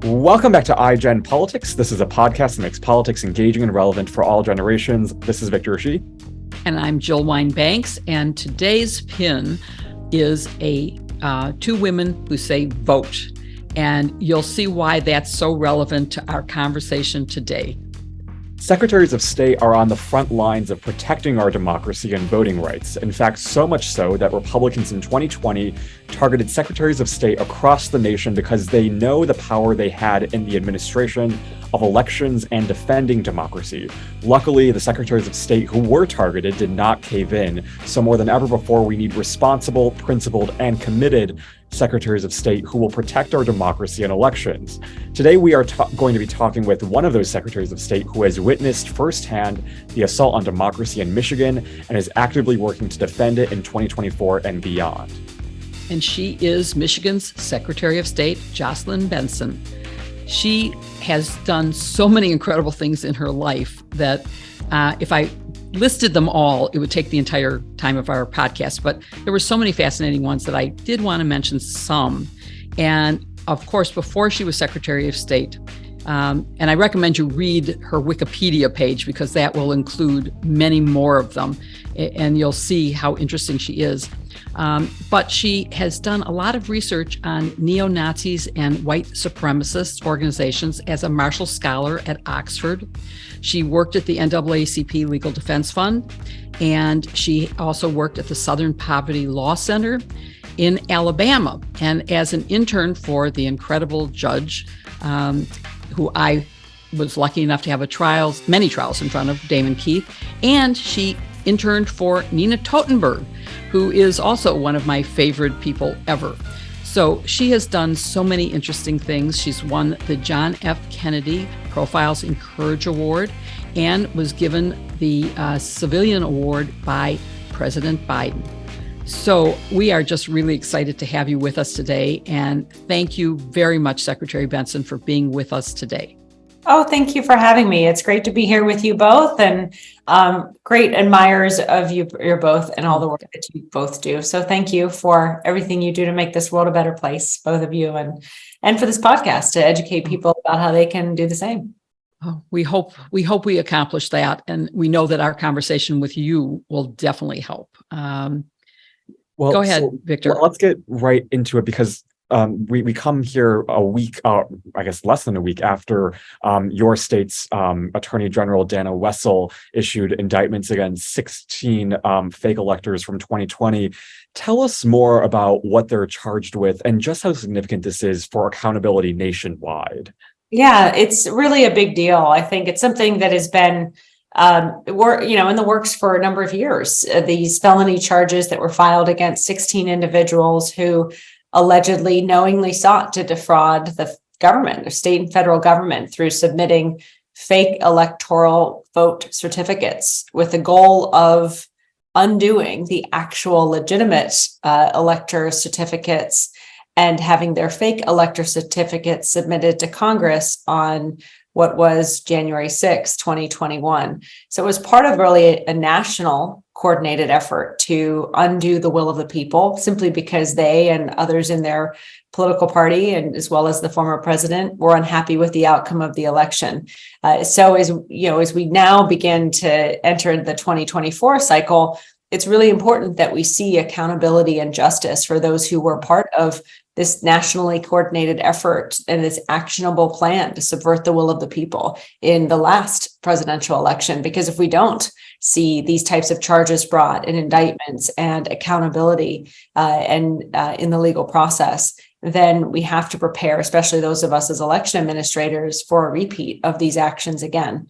Welcome back to iGen Politics. This is a podcast that makes politics engaging and relevant for all generations. This is Victor Shi. And I'm Jill Wine-Banks. And today's pin is two women who say vote. And you'll see why that's so relevant to our conversation today. Secretaries of state are on the front lines of protecting our democracy and voting rights. In fact, so much so that Republicans in 2020 targeted secretaries of state across the nation because they know the power they had in the administration of elections and defending democracy. Luckily, the secretaries of state who were targeted did not cave in. So more than ever before, we need responsible, principled, and committed secretaries of state who will protect our democracy and elections. Today, we are going to be talking with one of those secretaries of state who has witnessed firsthand the assault on democracy in Michigan and is actively working to defend it in 2024 and beyond. And she is Michigan's Secretary of State, Jocelyn Benson. She has done so many incredible things in her life that if I listed them all, it would take the entire time of our podcast. But there were so many fascinating ones that I did want to mention some. And of course, before she was Secretary of State, and I recommend you read her Wikipedia page because that will include many more of them. And you'll see how interesting she is. But she has done a lot of research on neo-Nazis and white supremacist organizations as a Marshall Scholar at Oxford. She worked at the NAACP Legal Defense Fund, and she also worked at the Southern Poverty Law Center in Alabama, and as an intern for the incredible judge, who I was lucky enough to have many trials in front of, Damon Keith, and she interned for Nina Totenberg, who is also one of my favorite people ever. So she has done so many interesting things. She's won the John F. Kennedy Profiles in Courage Award and was given the Civilian Award by President Biden. So we are just really excited to have you with us today. And thank you very much, Secretary Benson, for being with us today. Oh, thank you for having me. It's great to be here with you both, and great admirers of you're both and all the work that you both do. So thank you for everything you do to make this world a better place, both of you, and for this podcast to educate people about how they can do the same. Oh, we hope we accomplish that, and we know that our conversation with you will definitely help. Go ahead, Victor. Well, let's get right into it because we come here a week, I guess less than a week after your state's Attorney General Dana Wessel issued indictments against 16 fake electors from 2020. Tell us more about what they're charged with and just how significant this is for accountability nationwide. Yeah, it's really a big deal. I think it's something that has been in the works for a number of years. These felony charges that were filed against 16 individuals who allegedly knowingly sought to defraud the government, the state and federal government, through submitting fake electoral vote certificates with the goal of undoing the actual legitimate elector certificates and having their fake elector certificates submitted to Congress on what was January 6, 2021. So it was part of really a national coordinated effort to undo the will of the people, simply because they and others in their political party, and as well as the former president, were unhappy with the outcome of the election. So as we now begin to enter the 2024 cycle, it's really important that we see accountability and justice for those who were part of this nationally coordinated effort and this actionable plan to subvert the will of the people in the last presidential election. Because if we don't see these types of charges brought and indictments and accountability in the legal process, then we have to prepare, especially those of us as election administrators, for a repeat of these actions again.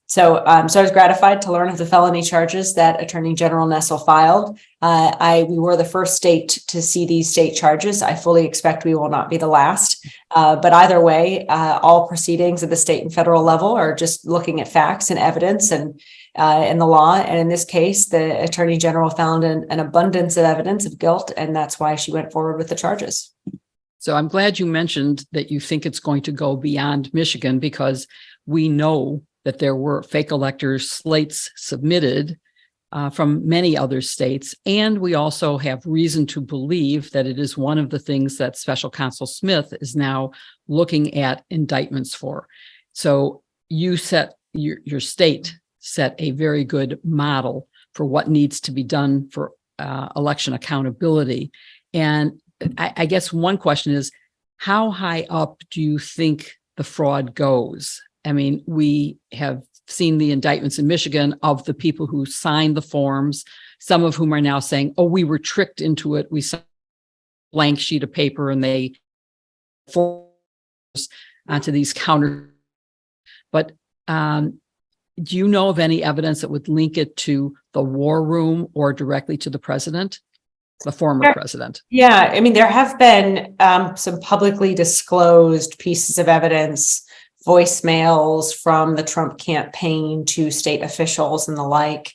So I was gratified to learn of the felony charges that Attorney General Wessel filed. We were the first state to see these state charges. I fully expect we will not be the last. But either way, all proceedings at the state and federal level are just looking at facts and evidence and in the law. And in this case, the Attorney General found an abundance of evidence of guilt, and that's why she went forward with the charges. So I'm glad you mentioned that you think it's going to go beyond Michigan, because we know that there were fake electors slates submitted from many other states. And we also have reason to believe that it is one of the things that Special Counsel Smith is now looking at indictments for. So you set your state set a very good model for what needs to be done for election accountability. And I guess one question is, how high up do you think the fraud goes? I mean, we have seen the indictments in Michigan of the people who signed the forms, some of whom are now saying, oh, we were tricked into it. We signed a blank sheet of paper and they forced onto these counter. But do you know of any evidence that would link it to the war room or directly to the president, the former president? Yeah, I mean, there have been some publicly disclosed pieces of evidence, voicemails from the Trump campaign to state officials and the like.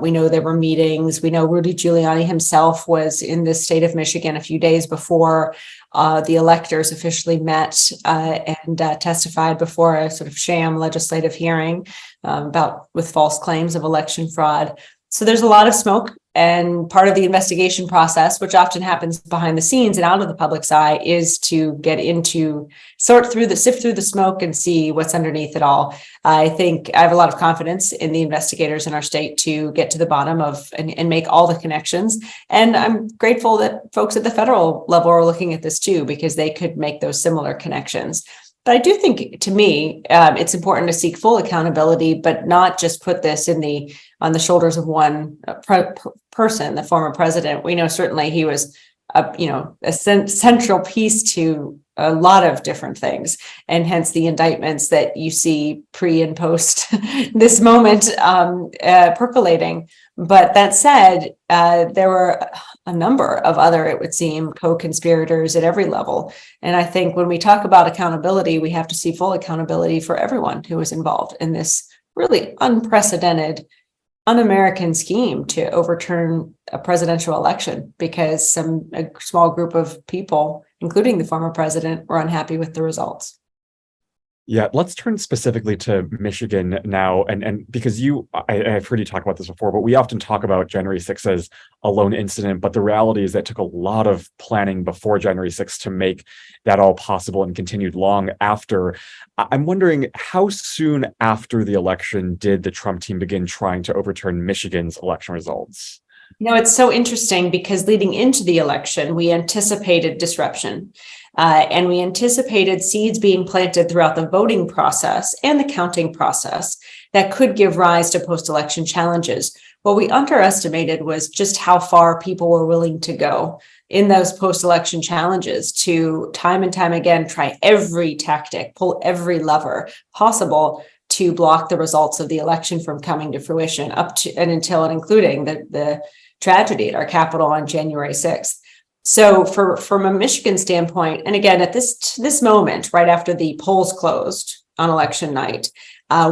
We know there were meetings. We know Rudy Giuliani himself was in the state of Michigan a few days before the electors officially met and testified before a sort of sham legislative hearing with false claims of election fraud. So there's a lot of smoke, and part of the investigation process, which often happens behind the scenes and out of the public's eye, is to get into, sift through the smoke and see what's underneath it all. I think I have a lot of confidence in the investigators in our state to get to the bottom of and make all the connections. And I'm grateful that folks at the federal level are looking at this too, because they could make those similar connections. But I do think, to me, it's important to seek full accountability, but not just put this on the shoulders of one person, the former president. We know certainly he was, a central piece to a lot of different things, and hence the indictments that you see pre and post this moment percolating. But that said, there were a number of other, it would seem, co-conspirators at every level. And I think when we talk about accountability, we have to see full accountability for everyone who was involved in this really unprecedented, un-American scheme to overturn a presidential election because a small group of people, including the former president, were unhappy with the results. Yeah, let's turn specifically to Michigan now, and because I've heard you talk about this before, but we often talk about January 6th as a lone incident, but the reality is that it took a lot of planning before January 6th to make that all possible and continued long after. I'm wondering, how soon after the election did the Trump team begin trying to overturn Michigan's election results? It's so interesting because leading into the election, we anticipated disruption. And we anticipated seeds being planted throughout the voting process and the counting process that could give rise to post-election challenges. What we underestimated was just how far people were willing to go in those post-election challenges to time and time again try every tactic, pull every lever possible to block the results of the election from coming to fruition up to and until and including the tragedy at our Capitol on January 6th. So from a Michigan standpoint, and again, at this moment, right after the polls closed on election night,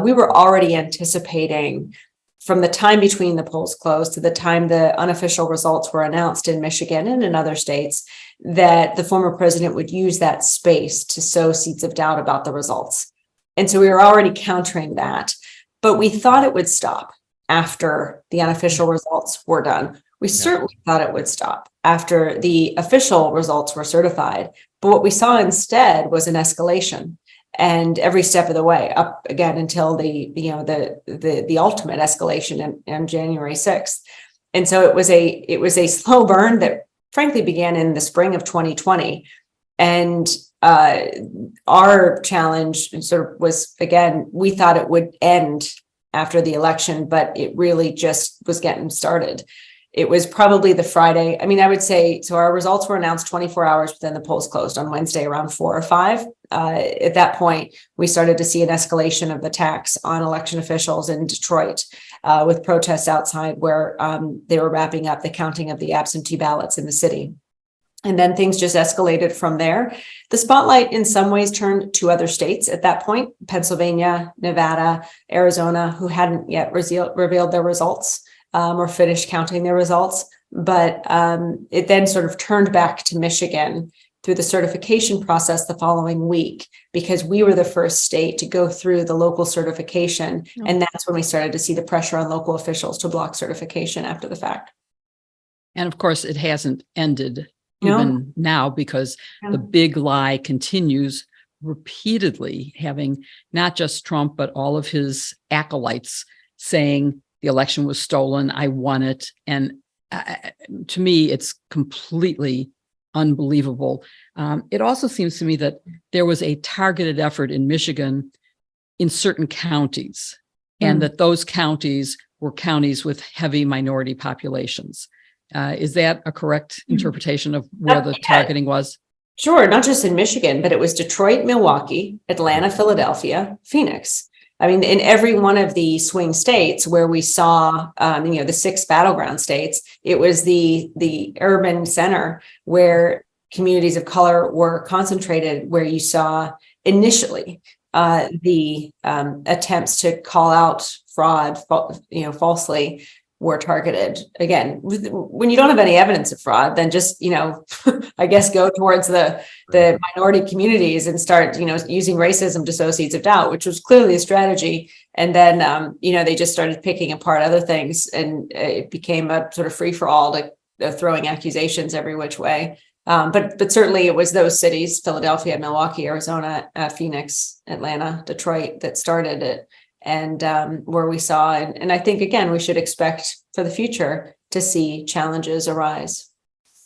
we were already anticipating from the time between the polls closed to the time the unofficial results were announced in Michigan and in other states, that the former president would use that space to sow seeds of doubt about the results. And so we were already countering that, but we thought it would stop after the unofficial results were done. We certainly thought it would stop after the official results were certified. But what we saw instead was an escalation, and every step of the way up again until the ultimate escalation on January 6th. And so it was a slow burn that frankly began in the spring of 2020. And our challenge sort of was, again, we thought it would end after the election, but it really just was getting started. It was probably the Friday. I mean, I would say, so our results were announced 24 hours, but then the polls closed on Wednesday around 4 or 5. At that point, we started to see an escalation of attacks on election officials in Detroit with protests outside where they were wrapping up the counting of the absentee ballots in the city. And then things just escalated from there. The spotlight in some ways turned to other states at that point, Pennsylvania, Nevada, Arizona, who hadn't yet revealed their results or finished counting their results. But it then sort of turned back to Michigan through the certification process the following week, because we were the first state to go through the local certification. And that's when we started to see the pressure on local officials to block certification after the fact. And of course, it hasn't ended even now, because the big lie continues repeatedly having not just Trump, but all of his acolytes saying the election was stolen, I won it. And to me, it's completely unbelievable. It also seems to me that there was a targeted effort in Michigan in certain counties, and that those counties were counties with heavy minority populations. Is that a correct interpretation of where the targeting was? Sure, not just in Michigan, but it was Detroit, Milwaukee, Atlanta, Philadelphia, Phoenix. I mean, in every one of the swing states where we saw, the 6 battleground states, it was the urban center where communities of color were concentrated, where you saw initially the attempts to call out fraud, falsely, were targeted. Again, when you don't have any evidence of fraud, then just, I guess go towards the minority communities and start, using racism to sow seeds of doubt, which was clearly a strategy. And then, they just started picking apart other things, and it became a sort of free for all to throwing accusations every which way. But certainly it was those cities, Philadelphia, Milwaukee, Arizona, Phoenix, Atlanta, Detroit, that started it. And where we saw, and I think, again, we should expect for the future to see challenges arise.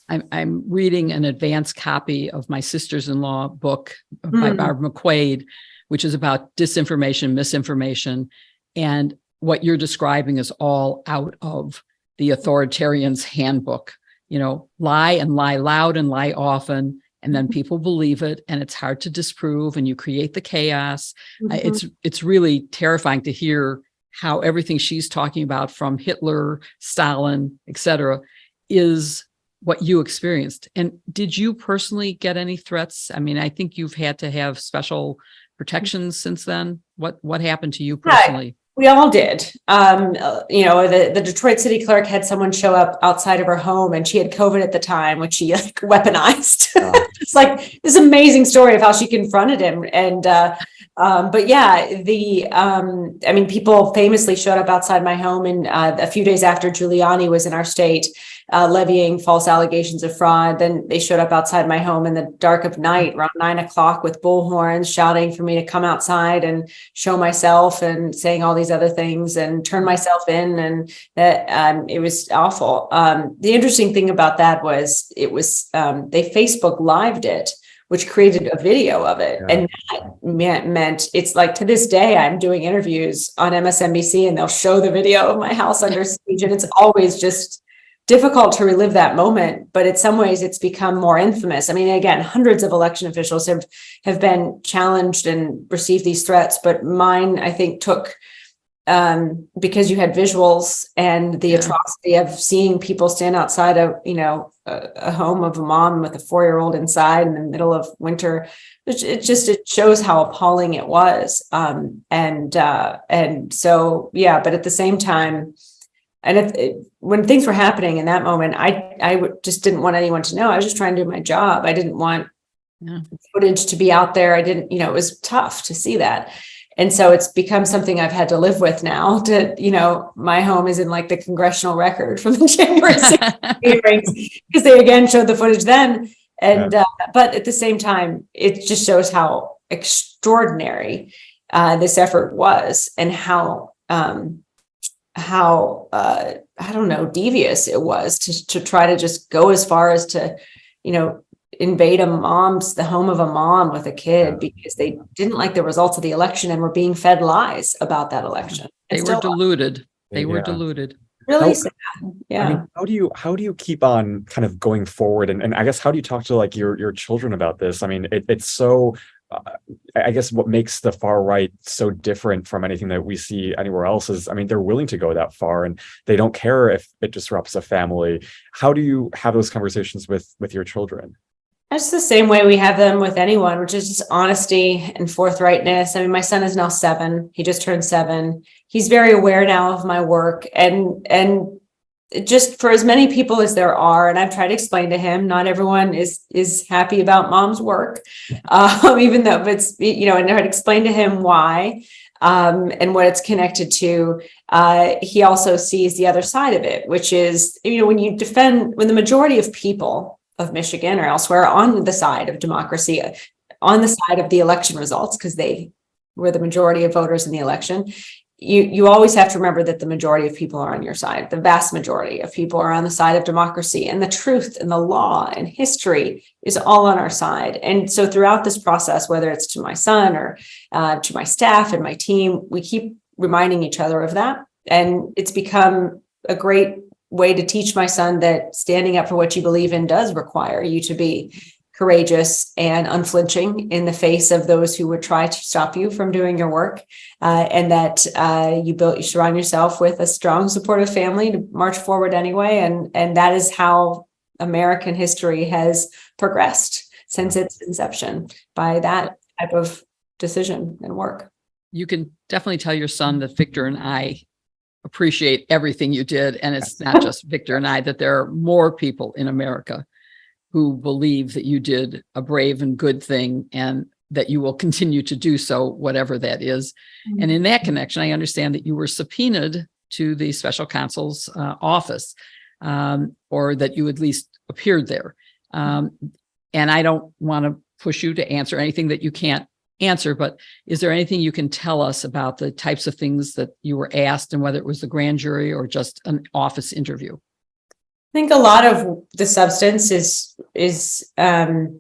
I'm reading an advanced copy of my sisters-in-law book by Barbara McQuaid, which is about disinformation, misinformation. And what you're describing is all out of the authoritarian's handbook. Lie and lie loud and lie often, and then people believe it, and it's hard to disprove, and you create the chaos. It's really terrifying to hear how everything she's talking about, from Hitler, Stalin, et cetera, is what you experienced. And did you personally get any threats? I mean, I think you've had to have special protections since then. What happened to you personally? We all did. The Detroit city clerk had someone show up outside of her home, and she had COVID at the time, which she weaponized. It's like this amazing story of how she confronted him. And but yeah, people famously showed up outside my home, and a few days after Giuliani was in our state, levying false allegations of fraud. Then they showed up outside my home in the dark of night around 9 o'clock with bullhorns, shouting for me to come outside and show myself, and saying all these other things, and turn myself in. And that it was awful. The interesting thing about that was they Facebook lived it, which created a video of it. Yeah. And that meant it's like, to this day, I'm doing interviews on MSNBC, and they'll show the video of my house under siege. And it's always just difficult to relive that moment, but in some ways it's become more infamous. I mean, again, hundreds of election officials have been challenged and received these threats, but mine, I think, took because you had visuals and the atrocity of seeing people stand outside of, a home of a mom with a 4-year-old inside in the middle of winter. It shows how appalling it was. And so, yeah, but at the same time, and when things were happening in that moment, I just didn't want anyone to know. I was just trying to do my job. I didn't want footage to be out there. I didn't, it was tough to see that. And so it's become something I've had to live with now. My home is in the congressional record from the January 6th hearings, because they again showed the footage then. And but at the same time, it just shows how extraordinary this effort was, and how devious it was to try to just go as far as to, invade the home of a mom with a kid, because they didn't like the results of the election and were being fed lies about that election. They were deluded. They were deluded. Really sad. Yeah. I mean, how do you keep on kind of going forward? And I guess, how do you talk to your children about this? I mean, it's so, I guess what makes the far right so different from anything that we see anywhere else is, they're willing to go that far, and they don't care if it disrupts a family. How do you have those conversations with your children? It's the same way we have them with anyone, which is just honesty and forthrightness. My son is now 7. He just turned 7. He's very aware now of my work, and just for as many people as there are, and I've tried to explain to him, not everyone is happy about mom's work, even though it's, and I tried to explain to him why, and what it's connected to. He also sees the other side of it, which is, when the majority of people of Michigan or elsewhere on the side of democracy, on the side of the election results, because they were the majority of voters in the election, you always have to remember that the majority of people are on your side. The vast majority of people are on the side of democracy, and the truth and the law and history is all on our side. And so throughout this process, whether it's to my son or to my staff and my team, we keep reminding each other of that. And it's become a great way to teach my son that standing up for what you believe in does require you to be courageous and unflinching in the face of those who would try to stop you from doing your work, and that you surround yourself with a strong, supportive family to march forward anyway. And that is how American history has progressed since its inception, by that type of decision and work. You can definitely tell your son that Victor and I appreciate everything you did. And it's not just Victor and I, that there are more people in America who believe that you did a brave and good thing, and that you will continue to do so, whatever that is. And in that connection, I understand that you were subpoenaed to the special counsel's office, or that you at least appeared there. And I don't want to push you to answer anything that you can't answer, but is there anything you can tell us about the types of things that you were asked, and whether it was the grand jury or just an office interview? I think a lot of the substance has already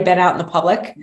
been out in the public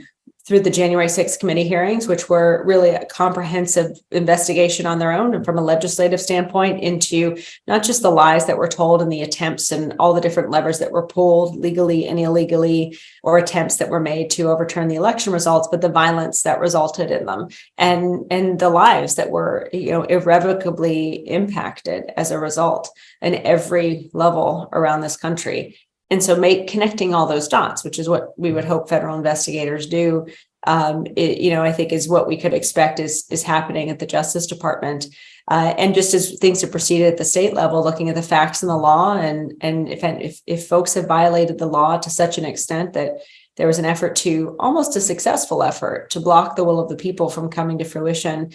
through the January 6th committee hearings, which were really a comprehensive investigation on their own and from a legislative standpoint into not just the lies that were told and the attempts and all the different levers that were pulled legally and illegally, or attempts that were made to overturn the election results, but the violence that resulted in them, and the lives that were, irrevocably impacted as a result in every level around this country. And so connecting all those dots, which is what we would hope federal investigators do, I think is what we could expect is happening at the Justice Department. And just as things have proceeded at the state level, looking at the facts and the law, and if folks have violated the law to such an extent that there was an effort to, almost a successful effort, to block the will of the people from coming to fruition,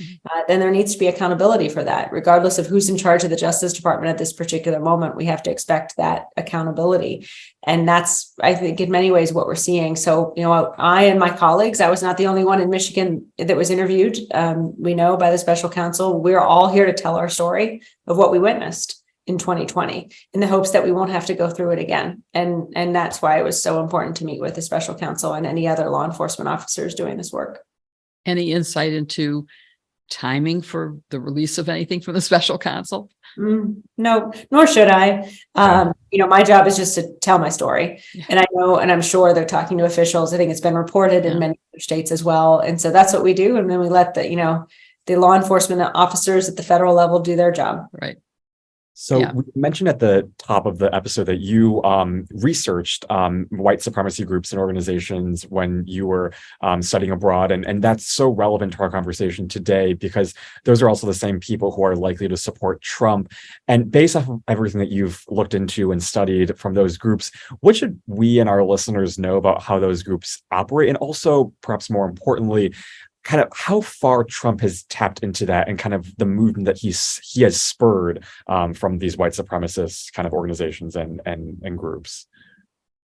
then there needs to be accountability for that. Regardless of who's in charge of the Justice Department at this particular moment, we have to expect that accountability. And that's, I think, in many ways what we're seeing. So, I and my colleagues, I was not the only one in Michigan that was interviewed, we know, by the special counsel. We're all here to tell our story of what we witnessed in 2020, in the hopes that we won't have to go through it again. And that's why it was so important to meet with the special counsel and any other law enforcement officers doing this work. Any insight into timing for the release of anything from the special counsel? No, nor should I. My job is just to tell my story. And I know, and I'm sure they're talking to officials. I think it's been reported in many other states as well. And so that's what we do. And then we let the law enforcement officers at the federal level do their job. Right. So we mentioned at the top of the episode that you researched white supremacy groups and organizations when you were studying abroad. And that's so relevant to our conversation today, because those are also the same people who are likely to support Trump. And based off of everything that you've looked into and studied from those groups, what should we and our listeners know about how those groups operate? And also, perhaps more importantly, kind of how far Trump has tapped into that, and kind of the movement that he has spurred from these white supremacist kind of organizations and groups?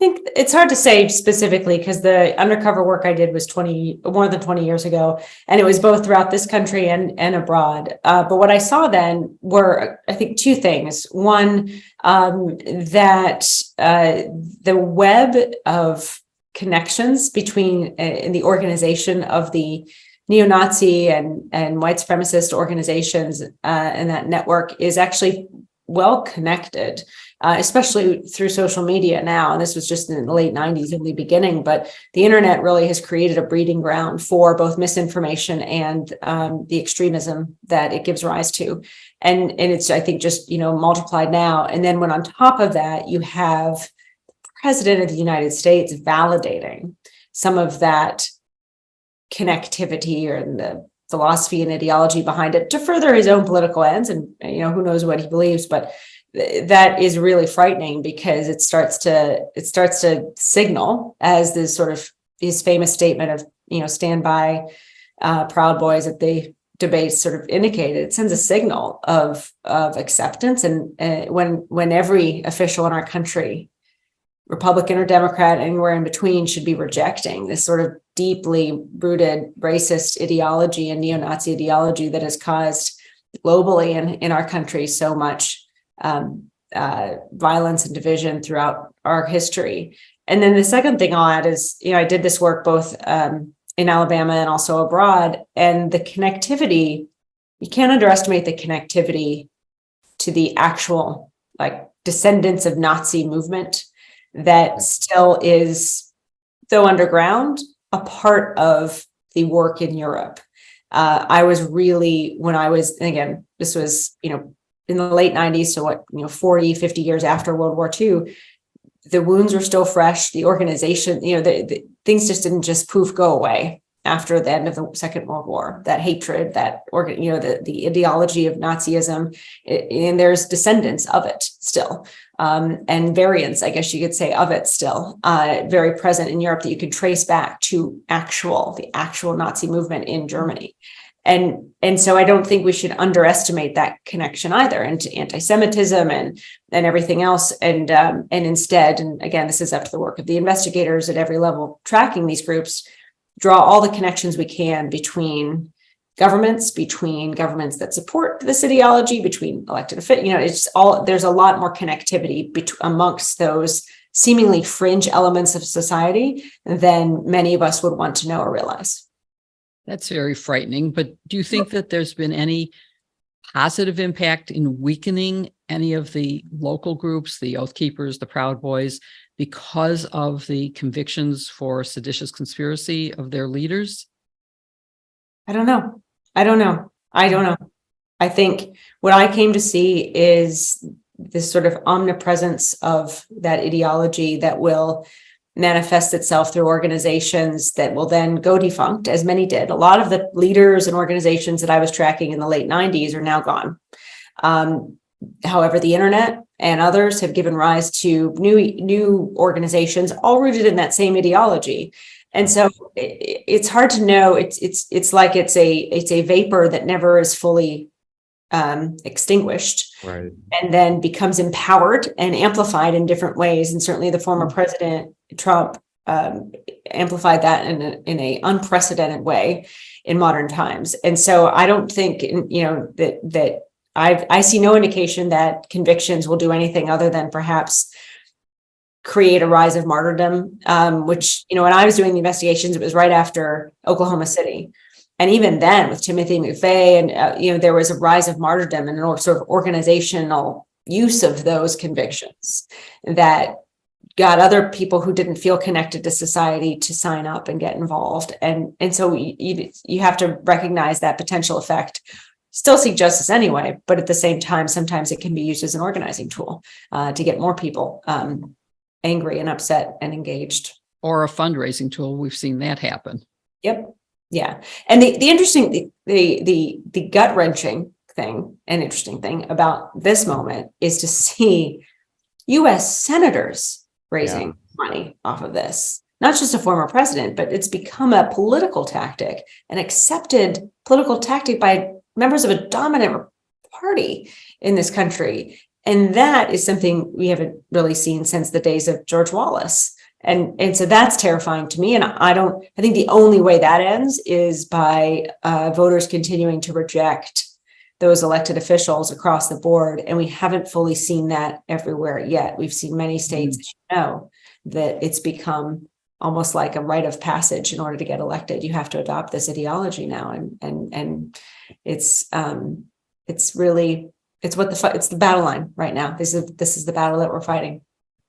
I think it's hard to say specifically, because the undercover work I did was more than 20 years ago, and it was both throughout this country and abroad. But what I saw then were, I think, two things. One, that the web of connections between in the organization of the neo-Nazi and white supremacist organizations and that network is actually well connected, especially through social media now. And this was just in the late 90s, in the beginning, but the internet really has created a breeding ground for both misinformation and the extremism that it gives rise to. And it's, I think, just, multiplied now. And then when on top of that, you have President of the United States validating some of that connectivity or the philosophy and ideology behind it to further his own political ends, and who knows what he believes, but that is really frightening, because it starts to signal, as this sort of his famous statement of stand by Proud Boys at the debates sort of indicated. It sends a signal of acceptance, and when every official in our country Republican or Democrat, anywhere in between, should be rejecting this sort of deeply rooted racist ideology and neo-Nazi ideology that has caused globally in our country so much violence and division throughout our history. And then the second thing I'll add is, I did this work both in Alabama and also abroad, and the connectivity, you can't underestimate the connectivity to the actual descendants of Nazi movement that still is, though underground, a part of the work in Europe. I was really, when I was, and again, this was, in the late 90s, so 40, 50 years after World War II, the wounds were still fresh. The organization, the things just didn't just poof go away after the end of the Second World War. That hatred, the ideology of Nazism, and there's descendants of it still, and variants, I guess you could say, of it still, very present in Europe that you could trace back to the actual Nazi movement in Germany. And so I don't think we should underestimate that connection either, and to anti-Semitism and everything else. And instead, and again, this is up to the work of the investigators at every level tracking these groups, draw all the connections we can between governments that support this ideology, between elected officials. There's a lot more connectivity amongst those seemingly fringe elements of society than many of us would want to know or realize. That's very frightening. But do you think that there's been any positive impact in weakening any of the local groups, the Oath Keepers, the Proud Boys, because of the convictions for seditious conspiracy of their leaders? I don't know. I think what I came to see is this sort of omnipresence of that ideology that will manifest itself through organizations that will then go defunct, as many did. A lot of the leaders and organizations that I was tracking in the late 90s are now gone. However, the internet and others have given rise to new organizations, all rooted in that same ideology. And so it's hard to know. It's like it's a vapor that never is fully extinguished, right, and then becomes empowered and amplified in different ways. And certainly the former president Trump amplified that in a unprecedented way in modern times. And so I don't think that I see no indication that convictions will do anything other than perhaps create a rise of martyrdom, which when I was doing the investigations, it was right after Oklahoma City. And even then, with Timothy McVeigh, and there was a rise of martyrdom and a sort of organizational use of those convictions that got other people who didn't feel connected to society to sign up and get involved. And so you have to recognize that potential effect. Still seek justice anyway, but at the same time, sometimes it can be used as an organizing tool to get more people angry and upset and engaged. Or a fundraising tool. We've seen that happen. Yep. Yeah. And the interesting, the gut-wrenching thing and interesting thing about this moment is to see U.S. senators raising money off of this. Not just a former president, but it's become a political tactic, an accepted political tactic by members of a dominant party in this country. And that is something we haven't really seen since the days of George Wallace. And so that's terrifying to me. And I think the only way that ends is by voters continuing to reject those elected officials across the board. And we haven't fully seen that everywhere yet. We've seen many states, as you know, that it's become almost like a rite of passage. In order to get elected, you have to adopt this ideology now. And it's really, it's the battle line right now. This is the battle that we're fighting.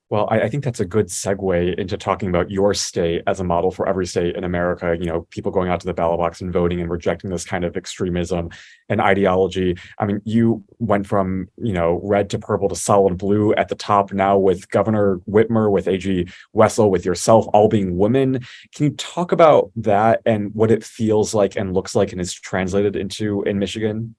Well, I think that's a good segue into talking about your state as a model for every state in America, people going out to the ballot box and voting and rejecting this kind of extremism and ideology. I mean, you went from, red to purple to solid blue at the top now with Governor Whitmer, with AG Wessel, with yourself, all being women. Can you talk about that and what it feels like and looks like and is translated into in Michigan?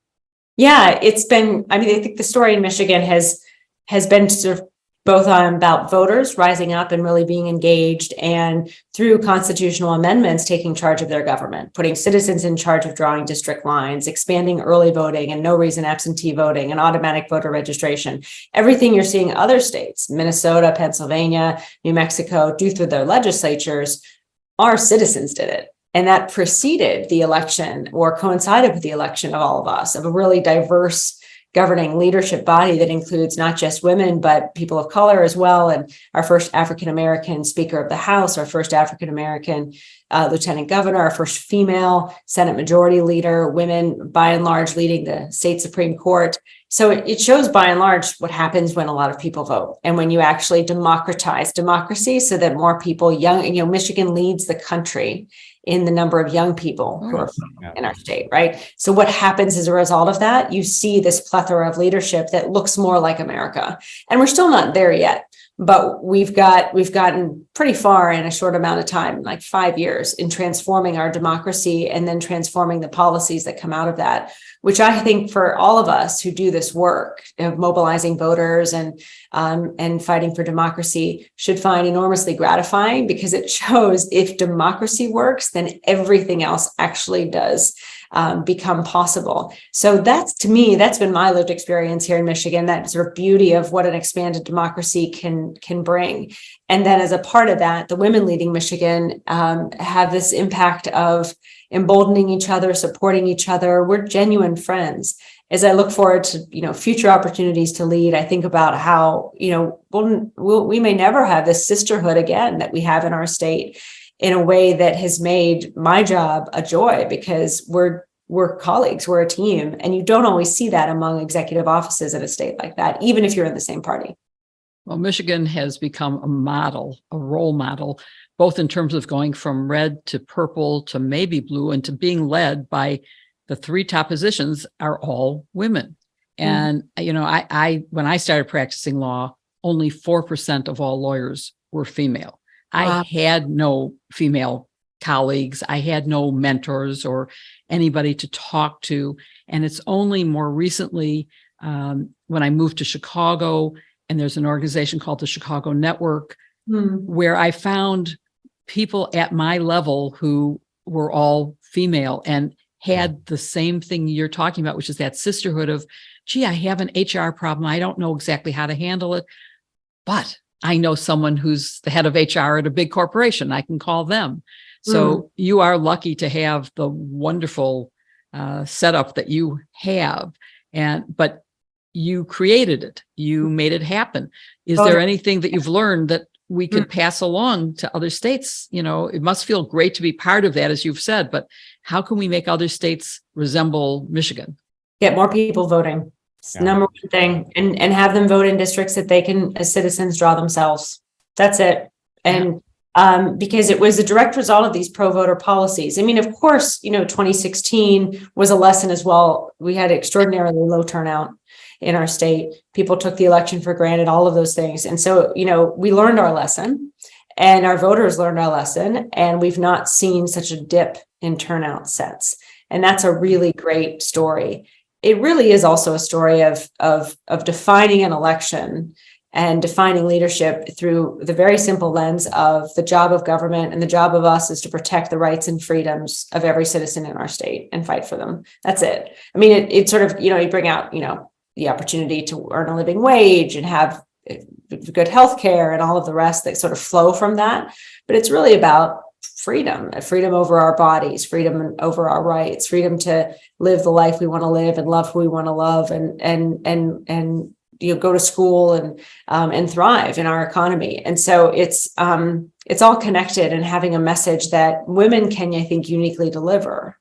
Yeah, I think the story in Michigan has been sort of both about voters rising up and really being engaged, and through constitutional amendments, taking charge of their government, putting citizens in charge of drawing district lines, expanding early voting and no reason absentee voting and automatic voter registration. Everything you're seeing other states, Minnesota, Pennsylvania, New Mexico, do through their legislatures, our citizens did it. And that preceded the election, or coincided with the election of all of us, of a really diverse governing leadership body that includes not just women, but people of color as well. And our first African-American Speaker of the House, our first African-American Lieutenant Governor, our first female Senate Majority Leader, women by and large leading the state Supreme Court. So it shows by and large what happens when a lot of people vote, and when you actually democratize democracy so that more people, Michigan leads the country in the number of young people who are in our state, right? So what happens as a result of that? You see this plethora of leadership that looks more like America. And we're still not there yet, but we've gotten pretty far in a short amount of time, like 5 years, in transforming our democracy and then transforming the policies that come out of that, which I think for all of us who do this work of mobilizing voters and fighting for democracy should find enormously gratifying, because it shows if democracy works, then everything else actually does become possible. So to me, that's been my lived experience here in Michigan, that sort of beauty of what an expanded democracy can bring. And then as a part of that, the women leading Michigan have this impact of emboldening each other, supporting each other. We're genuine friends. As I look forward to, future opportunities to lead, I think about how, we may never have this sisterhood again that we have in our state, in a way that has made my job a joy, because we're colleagues, we're a team. And you don't always see that among executive offices in a state like that, even if you're in the same party. Well, Michigan has become a role model, both in terms of going from red to purple to maybe blue, and to being led by the 3 top positions are all women. And, I when I started practicing law, only 4% of all lawyers were female. I had no female colleagues. I had no mentors or anybody to talk to. And it's only more recently when I moved to Chicago, and there's an organization called the Chicago Network, where I found people at my level who were all female and had the same thing you're talking about, which is that sisterhood of, gee, I have an HR problem. I don't know exactly how to handle it, but I know someone who's the head of HR at a big corporation. I can call them. So you are lucky to have the wonderful setup that you have, but you created it. You made it happen. Is there anything that you've learned that we could pass along to other states? It must feel great to be part of that, as you've said, but how can we make other states resemble Michigan? Get more people voting. Number one thing, and have them vote in districts that they can, as citizens, draw themselves. That's it. And because it was a direct result of these pro-voter policies. I mean, of course, 2016 was a lesson as well. We had extraordinarily low turnout in our state. People took the election for granted, all of those things. And so, we learned our lesson, and our voters learned our lesson, and we've not seen such a dip in turnout since. And that's a really great story. It really is also a story of defining an election and defining leadership through the very simple lens of the job of government, and the job of us is to protect the rights and freedoms of every citizen in our state and fight for them. That's it. I mean, it sort of, you bring out, the opportunity to earn a living wage and have good health care and all of the rest that sort of flow from that. But it's really about freedom over our bodies, freedom over our rights, freedom to live the life we want to live and love who we want to love, and go to school and thrive in our economy. And so it's all connected, and having a message that women can, I think, uniquely deliver,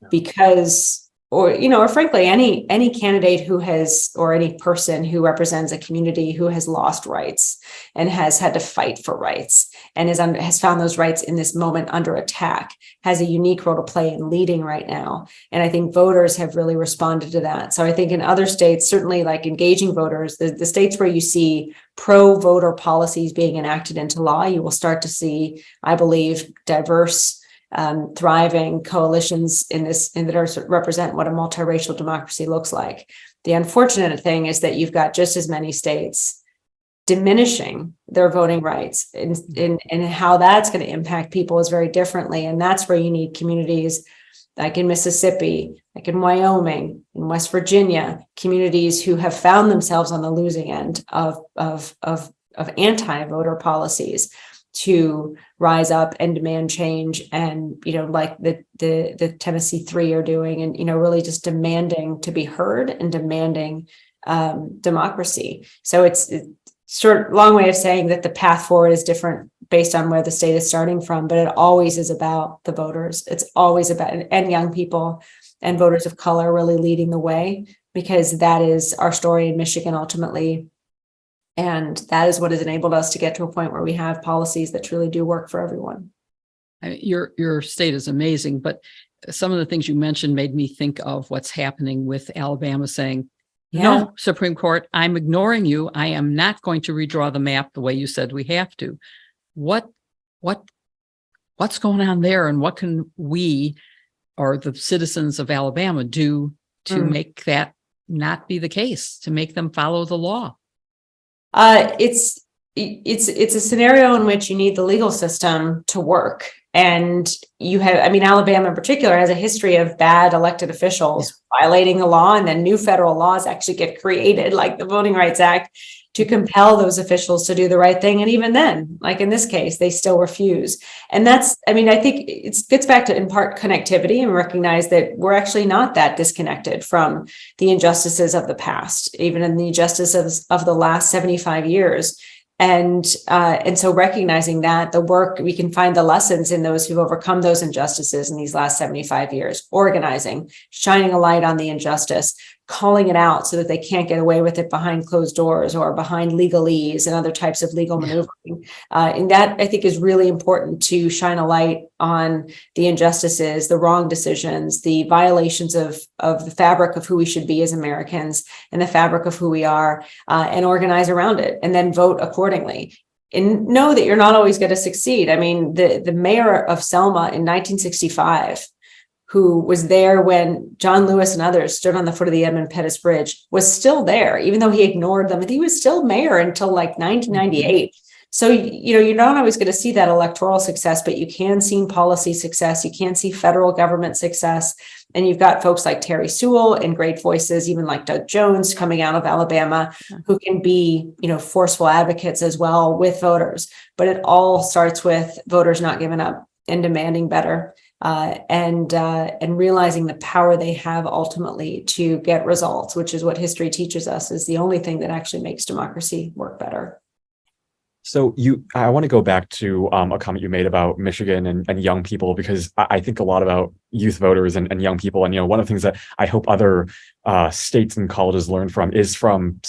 because or frankly, any candidate who has, or any person who represents a community who has lost rights and has had to fight for rights and has found those rights in this moment under attack has a unique role to play in leading right now. And I think voters have really responded to that. So I think in other states, certainly like engaging voters, the states where you see pro-voter policies being enacted into law, you will start to see, I believe, diverse thriving coalitions that represent what a multiracial democracy looks like. The unfortunate thing is that you've got just as many states diminishing their voting rights, and how that's going to impact people is very differently. And that's where you need communities like in Mississippi, like in Wyoming, in West Virginia, communities who have found themselves on the losing end of anti-voter policies to rise up and demand change, and like the Tennessee 3 are doing, and really just demanding to be heard and demanding democracy. So it's sort of long way of saying that the path forward is different based on where the state is starting from, but it always is about the voters. It's always about, and young people and voters of color really leading the way, because that is our story in Michigan ultimately. And that is what has enabled us to get to a point where we have policies that truly do work for everyone. Your state is amazing, but some of the things you mentioned made me think of what's happening with Alabama saying, no, Supreme Court, I'm ignoring you. I am not going to redraw the map the way you said we have to. What's going on there, and what can we or the citizens of Alabama do to make that not be the case, to make them follow the law? It's a scenario in which you need the legal system to work. And you have, Alabama in particular has a history of bad elected officials violating the law, and then new federal laws actually get created, like the Voting Rights Act, to compel those officials to do the right thing. And even then, like in this case, they still refuse. And that's, I think it gets back to, in part, connectivity, and recognize that we're actually not that disconnected from the injustices of the past, even in the injustices of the last 75 years. And so recognizing that the work, we can find the lessons in those who've overcome those injustices in these last 75 years, organizing, shining a light on the injustice, calling it out so that they can't get away with it behind closed doors or behind legalese and other types of legal maneuvering. And that, I think, is really important, to shine a light on the injustices, the wrong decisions, the violations of the fabric of who we should be as Americans and the fabric of who we are, and organize around it, and then vote accordingly. And know that you're not always going to succeed. The mayor of Selma in 1965, who was there when John Lewis and others stood on the foot of the Edmund Pettus Bridge, was still there, even though he ignored them. And he was still mayor until like 1998. So, you're not always going to see that electoral success, but you can see policy success. You can see federal government success. And you've got folks like Terry Sewell and great voices, even like Doug Jones coming out of Alabama, who can be, forceful advocates as well with voters. But it all starts with voters not giving up and demanding better. And realizing the power they have ultimately to get results, which is what history teaches us is the only thing that actually makes democracy work better. So I want to go back to a comment you made about Michigan and young people, because I think a lot about youth voters and young people. And, one of the things that I hope other states and colleges learn from is from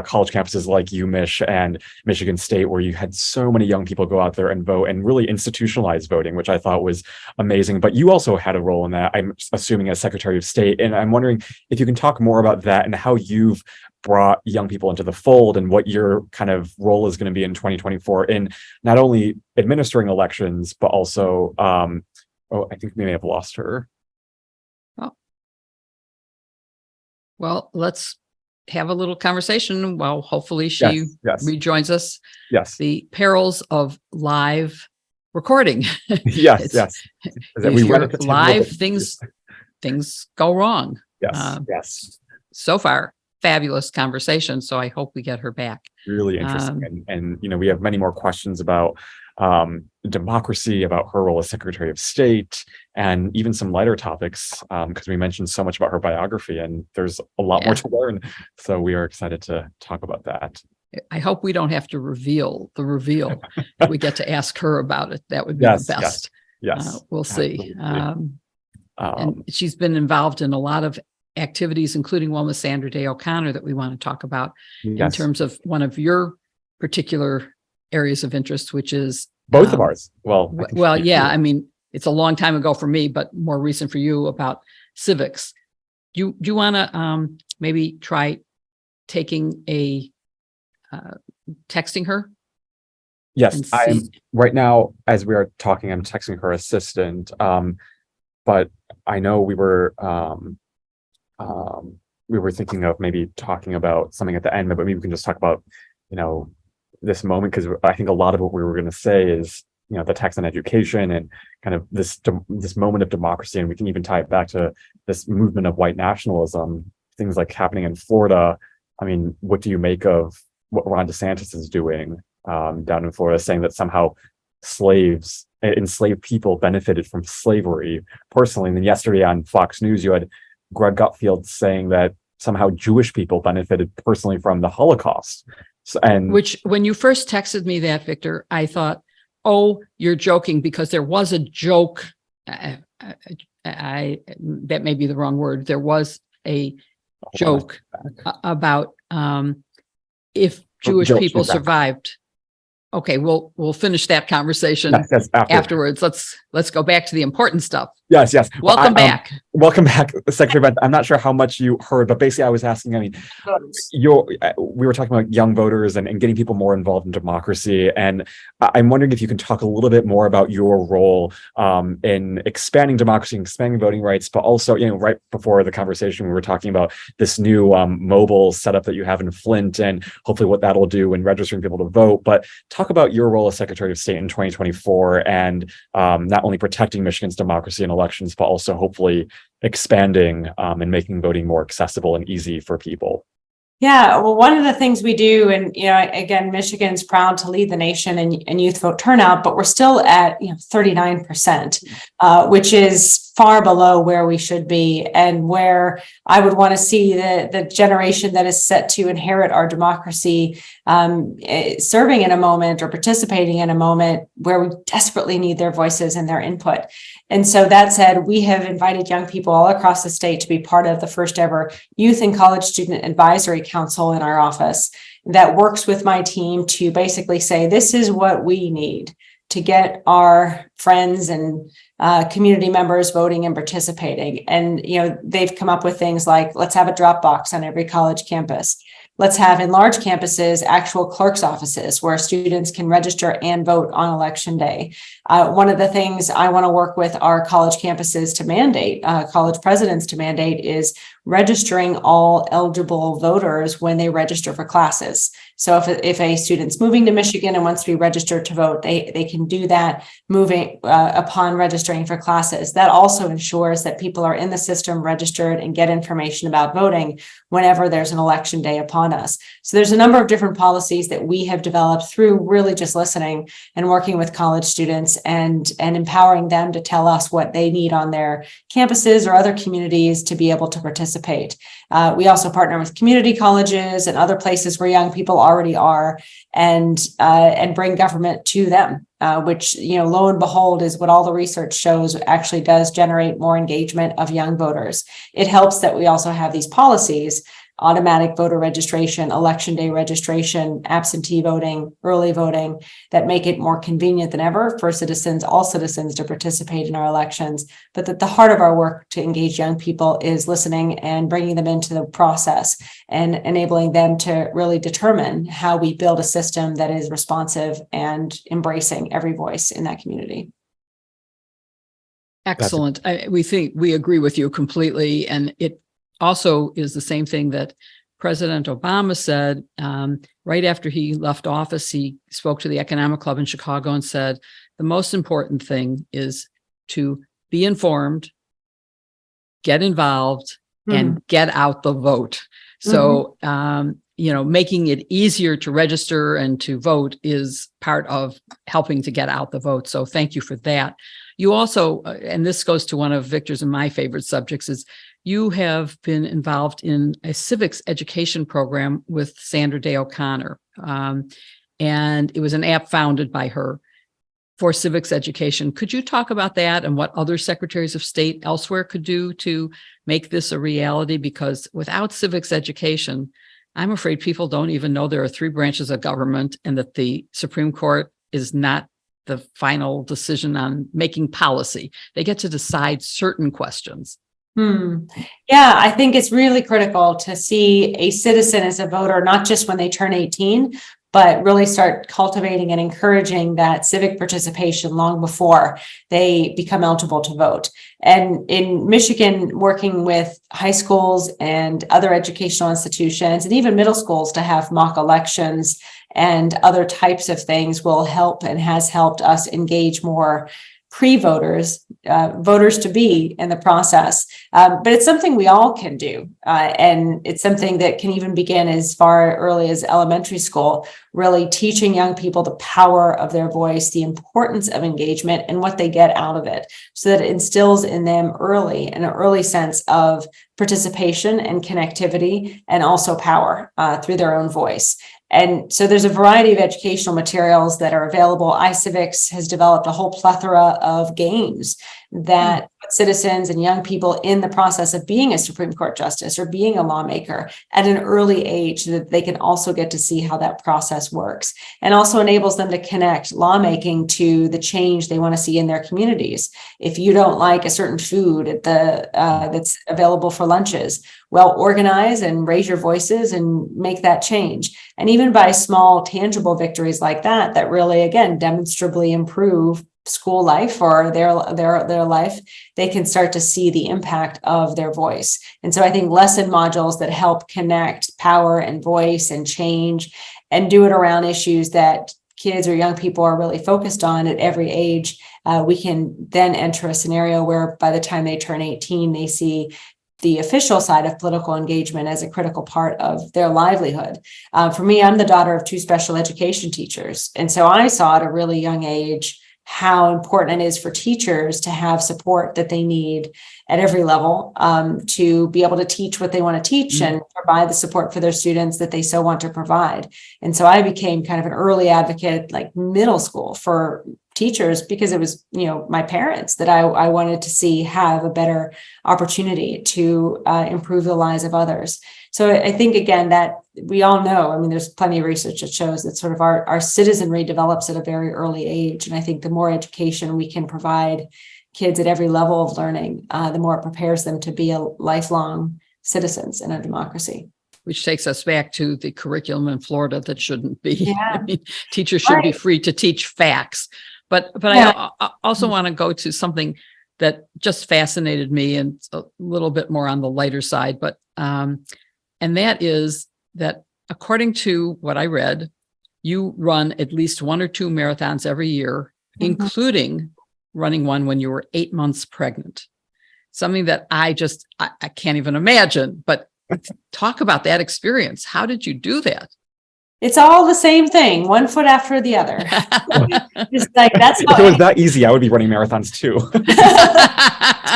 college campuses like UMich and Michigan State, where you had so many young people go out there and vote and really institutionalize voting, which I thought was amazing. But you also had a role in that, I'm assuming, as Secretary of State. And I'm wondering if you can talk more about that and how you've brought young people into the fold, and what your kind of role is going to be in 2024 in not only administering elections, but also, I think we may have lost her. Oh. Well, let's have a little conversation while hopefully she rejoins us. Yes. The perils of live recording. Yes. We live, things go wrong. Yes. So far, fabulous conversation. So I hope we get her back. Really interesting. And we have many more questions about democracy, about her role as Secretary of State, and even some lighter topics, because we mentioned so much about her biography, and there's a lot more to learn. So we are excited to talk about that. I hope we don't have to reveal the reveal. We get to ask her about it. That would be the best. Yes. We'll see. And she's been involved in a lot of activities, including one with Sandra Day O'Connor that we want to talk about in terms of one of your particular areas of interest, which is both of ours. It's a long time ago for me, but more recent for you, about civics. Do you want to maybe try taking texting her? Yes, I am right now, as we are talking, I'm texting her assistant. But I know we were thinking of maybe talking about something at the end, but maybe we can just talk about, this moment, because I think a lot of what we were going to say is, the tax on education and kind of this moment of democracy, and we can even tie it back to this movement of white nationalism, things like happening in Florida. I mean, what do you make of what Ron DeSantis is doing down in Florida, saying that somehow enslaved people benefited from slavery personally? And then yesterday on Fox News, you had Greg Gutfeld saying that somehow Jewish people benefited personally from the Holocaust. Which, when you first texted me that, Victor, I thought, oh, you're joking, because there was a joke. That may be the wrong word. There was a joke about if Jewish people survived. Okay, we'll finish that conversation afterwards. Let's go back to the important stuff. Yes. Welcome back. Welcome back, Secretary Benson. I'm not sure how much you heard, but basically I was asking, we were talking about young voters and getting people more involved in democracy. And I'm wondering if you can talk a little bit more about your role in expanding democracy and expanding voting rights, but also, right before the conversation, we were talking about this new mobile setup that you have in Flint and hopefully what that'll do in registering people to vote. But talk about your role as Secretary of State in 2024 and not only protecting Michigan's democracy in elections, but also hopefully expanding and making voting more accessible and easy for people. Yeah, well, one of the things we do, and again, Michigan's proud to lead the nation in youth vote turnout, but we're still at 39%, which is far below where we should be, and where I would want to see the generation that is set to inherit our democracy serving in a moment or participating in a moment where we desperately need their voices and their input. And so that said, we have invited young people all across the state to be part of the first ever Youth and College Student Advisory Council in our office that works with my team to basically say, this is what we need to get our friends and community members voting and participating. And, they've come up with things like, let's have a drop box on every college campus. Let's have, in large campuses, actual clerk's offices where students can register and vote on election day. One of the things I want to work with our college campuses to mandate, college presidents to mandate, is registering all eligible voters when they register for classes. So if a student's moving to Michigan and wants to be registered to vote, they can do that moving upon registering for classes. That also ensures that people are in the system registered and get information about voting whenever there's an election day upon us. So there's a number of different policies that we have developed through really just listening and working with college students and empowering them to tell us what they need on their campuses or other communities to be able to participate. We also partner with community colleges and other places where young people already are, and bring government to them, which, lo and behold, is what all the research shows actually does generate more engagement of young voters. It helps that we also have these policies: automatic voter registration, election day registration, absentee voting, early voting, that make it more convenient than ever for all citizens to participate in our elections. But that the heart of our work to engage young people is listening and bringing them into the process and enabling them to really determine how we build a system that is responsive and embracing every voice in that community. Excellent. We agree with you completely. And it also is the same thing that President Obama said right after he left office. He spoke to the Economic Club in Chicago and said, the most important thing is to be informed, get involved, and get out the vote. So, making it easier to register and to vote is part of helping to get out the vote. So thank you for that. You also, and this goes to one of Victor's and my favorite subjects, is you have been involved in a civics education program with Sandra Day O'Connor. And it was an app founded by her for civics education. Could you talk about that and what other secretaries of state elsewhere could do to make this a reality? Because without civics education, I'm afraid people don't even know there are three branches of government and that the Supreme Court is not the final decision on making policy. They get to decide certain questions. Yeah, I think it's really critical to see a citizen as a voter, not just when they turn 18, but really start cultivating and encouraging that civic participation long before they become eligible to vote. And in Michigan, working with high schools and other educational institutions and even middle schools to have mock elections and other types of things will help and has helped us engage more pre-voters, voters to be in the process. But it's something we all can do. And it's something that can even begin as far early as elementary school, really teaching young people the power of their voice, the importance of engagement and what they get out of it, so that it instills in them early an early sense of participation and connectivity and also power through their own voice. And so there's a variety of educational materials that are available. iCivics has developed a whole plethora of games that put citizens and young people in the process of being a Supreme Court justice or being a lawmaker at an early age, so that they can also get to see how that process works, and also enables them to connect lawmaking to the change they want to see in their communities. If you don't like a certain food at the that's available for lunches, well, organize and raise your voices and make that change. And even by small, tangible victories like that, that really, again, demonstrably improve school life or their life, they can start to see the impact of their voice. And so I think lesson modules that help connect power and voice and change and do it around issues that kids or young people are really focused on at every age, we can then enter a scenario where by the time they turn 18, they see the official side of political engagement as a critical part of their livelihood. For me, I'm the daughter of two special education teachers. And so I saw at a really young age how important it is for teachers to have support that they need at every level to be able to teach what they want to teach and provide the support for their students that they so want to provide. And so I became kind of an early advocate, like middle school, for teachers, because it was, my parents that I wanted to see have a better opportunity to improve the lives of others. So I think, again, that we all know, there's plenty of research that shows that sort of our citizenry develops at a very early age. And I think the more education we can provide kids at every level of learning, the more it prepares them to be a lifelong citizens in a democracy. Which takes us back to the curriculum in Florida that shouldn't be. Yeah. Teachers should be free to teach facts. But yeah. I also want to go to something that just fascinated me, and a little bit more on the lighter side. But and that is that, according to what I read, you run at least one or two marathons every year, including running one when you were 8 months pregnant. Something that I can't even imagine. But talk about that experience. How did you do that? It's all the same thing, one foot after the other. Just like that's how if it was that easy, I would be running marathons too.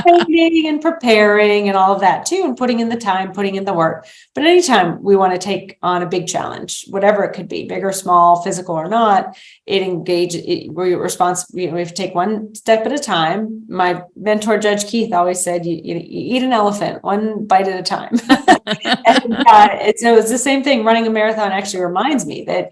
Training and preparing and all of that too, and putting in the time, putting in the work. But anytime we want to take on a big challenge, whatever it could be, big or small, physical or not, we're responsible. We have to take one step at a time. My mentor, Judge Keith, always said, you eat an elephant one bite at a time. And so it's the same thing. Running a marathon actually reminds me that,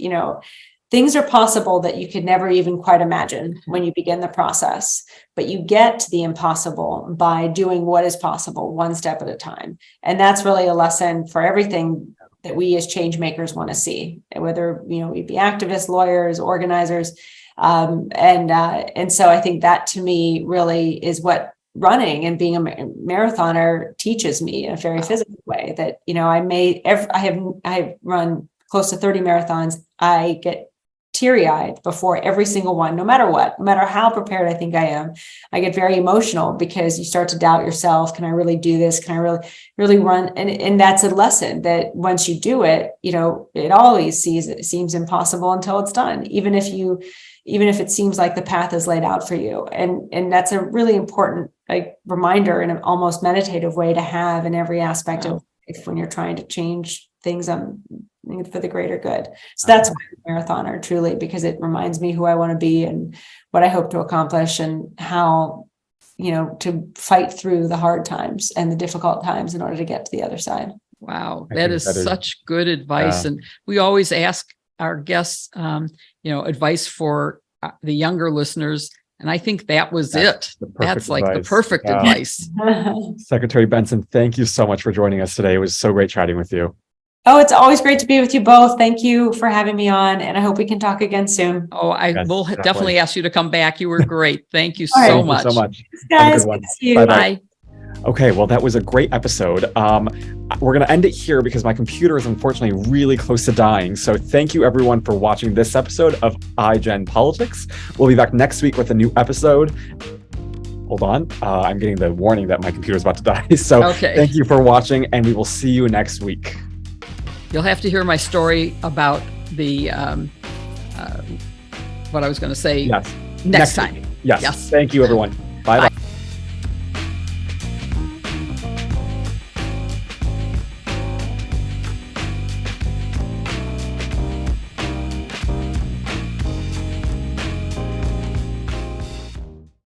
things are possible that you could never even quite imagine when you begin the process, but you get to the impossible by doing what is possible one step at a time. And that's really a lesson for everything that we as change makers want to see, whether, we be activists, lawyers, organizers. And so I think that to me really is what running and being a marathoner teaches me in a very physical way, that, I have run close to 30 marathons. I get teary-eyed before every single one, no matter what, no matter how prepared I think I am. I get very emotional because you start to doubt yourself. Can I really do this? Can I really run? And that's a lesson that once you do it, it always seems impossible until it's done, even if it seems like the path is laid out for you. And that's a really important reminder in an almost meditative way to have in every aspect of life when you're trying to change things for the greater good. So that's why I'm a marathoner, truly, because it reminds me who I want to be and what I hope to accomplish, and how, to fight through the hard times and the difficult times in order to get to the other side. Wow. That is such good advice. And we always ask our guests, advice for the younger listeners. And I think that was it. That's like the perfect advice. Secretary Benson, thank you so much for joining us today. It was so great chatting with you. Oh, it's always great to be with you both. Thank you for having me on, and I hope we can talk again soon. Oh, I Yes, will definitely. definitely ask you to come back. You were great. Thank you All right. so Thank much. you so much. Thanks, Have a guys. good one. Good to see you. Bye-bye. Bye. Okay, well, that was a great episode. We're going to end it here because my computer is unfortunately really close to dying. So thank you, everyone, for watching this episode of iGen Politics. We'll be back next week with a new episode. Hold on. I'm getting the warning that my computer is about to die. So Okay. Thank you for watching, and we will see you next week. You'll have to hear my story about the what I was going to say Yes. next time. week. Yes. Yes. Thank you, everyone.